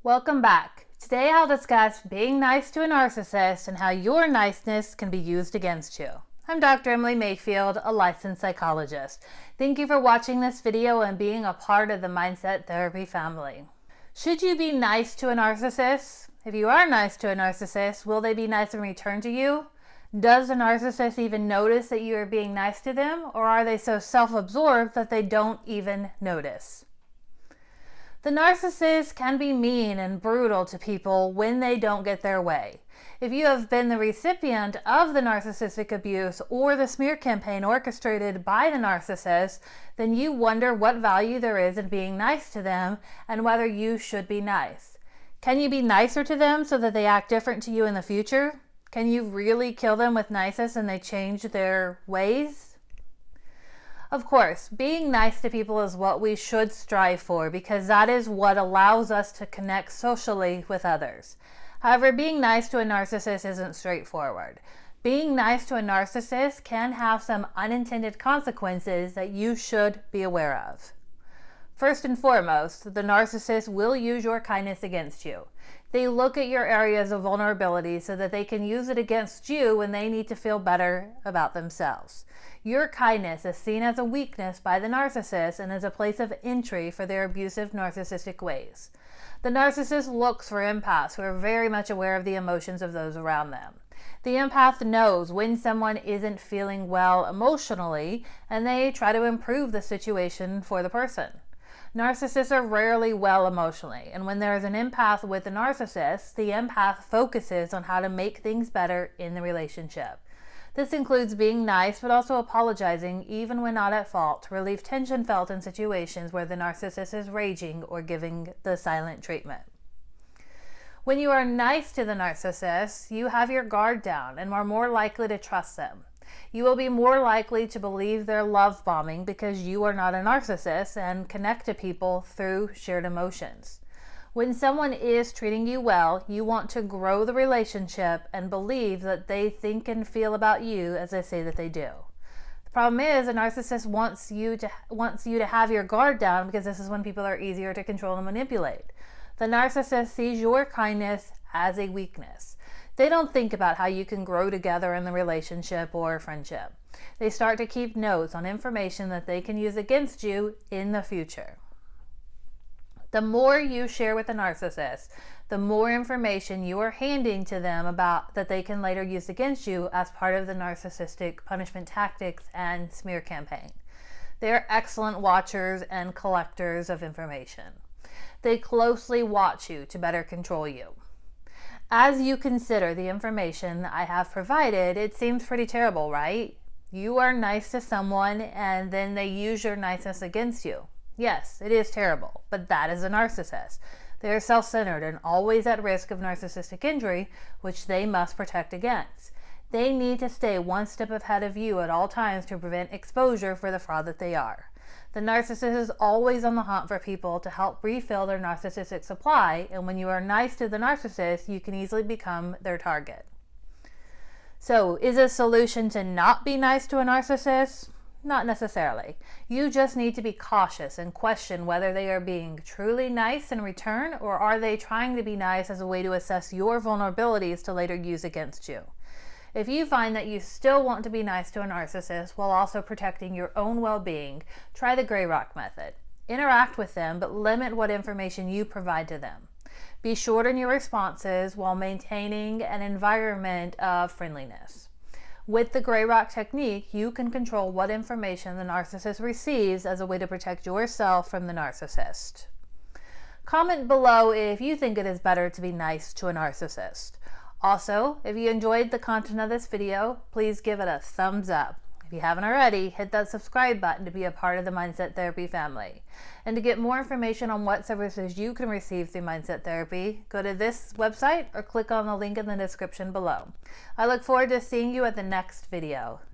Welcome back. Today I'll discuss being nice to a narcissist and how your niceness can be used against you. I'm Dr. Emily Mayfield, a licensed psychologist. Thank you for watching this video and being a part of the Mindset Therapy family. Should you be nice to a narcissist? If you are nice to a narcissist, will they be nice in return to you? Does the narcissist even notice that you are being nice to them, or are they so self-absorbed that they don't even notice? The narcissist can be mean and brutal to people when they don't get their way. If you have been the recipient of the narcissistic abuse or the smear campaign orchestrated by the narcissist, then you wonder what value there is in being nice to them and whether you should be nice. Can you be nicer to them so that they act different to you in the future? Can you really kill them with niceness and they change their ways? Of course, being nice to people is what we should strive for because that is what allows us to connect socially with others. However, being nice to a narcissist isn't straightforward. Being nice to a narcissist can have some unintended consequences that you should be aware of. First and foremost, the narcissist will use your kindness against you. They look at your areas of vulnerability so that they can use it against you when they need to feel better about themselves. Your kindness is seen as a weakness by the narcissist and as a place of entry for their abusive narcissistic ways. The narcissist looks for empaths who are very much aware of the emotions of those around them. The empath knows when someone isn't feeling well emotionally, and they try to improve the situation for the person. Narcissists are rarely well emotionally, and when there is an empath with a narcissist, the empath focuses on how to make things better in the relationship. This includes being nice, but also apologizing even when not at fault to relieve tension felt in situations where the narcissist is raging or giving the silent treatment. When you are nice to the narcissist, you have your guard down and are more likely to trust them. You will be more likely to believe their love bombing because you are not a narcissist and connect to people through shared emotions. When someone is treating you well, you want to grow the relationship and believe that they think and feel about you as they say that they do. The problem is a narcissist wants you to have your guard down because this is when people are easier to control and manipulate. The narcissist sees your kindness as a weakness. They don't think about how you can grow together in the relationship or friendship. They start to keep notes on information that they can use against you in the future. The more you share with the narcissist, the more information you are handing to them about that they can later use against you as part of the narcissistic punishment tactics and smear campaign. They are excellent watchers and collectors of information. They closely watch you to better control you. As you consider the information I have provided, it seems pretty terrible, right? You are nice to someone and then they use your niceness against you. Yes, it is terrible, but that is a narcissist. They are self-centered and always at risk of narcissistic injury, which they must protect against. They need to stay one step ahead of you at all times to prevent exposure for the fraud that they are. The narcissist is always on the hunt for people to help refill their narcissistic supply, and when you are nice to the narcissist, you can easily become their target. So, is a solution to not be nice to a narcissist? Not necessarily. You just need to be cautious and question whether they are being truly nice in return, or are they trying to be nice as a way to assess your vulnerabilities to later use against you. If you find that you still want to be nice to a narcissist while also protecting your own well-being, try the gray rock method. Interact with them, but limit what information you provide to them. Be short in your responses while maintaining an environment of friendliness. With the gray rock technique, you can control what information the narcissist receives as a way to protect yourself from the narcissist. Comment below if you think it is better to be nice to a narcissist. Also, if you enjoyed the content of this video, please give it a thumbs up. If you haven't already, hit that subscribe button to be a part of the Mindset Therapy family. And to get more information on what services you can receive through Mindset Therapy, go to this website or click on the link in the description below. I look forward to seeing you at the next video.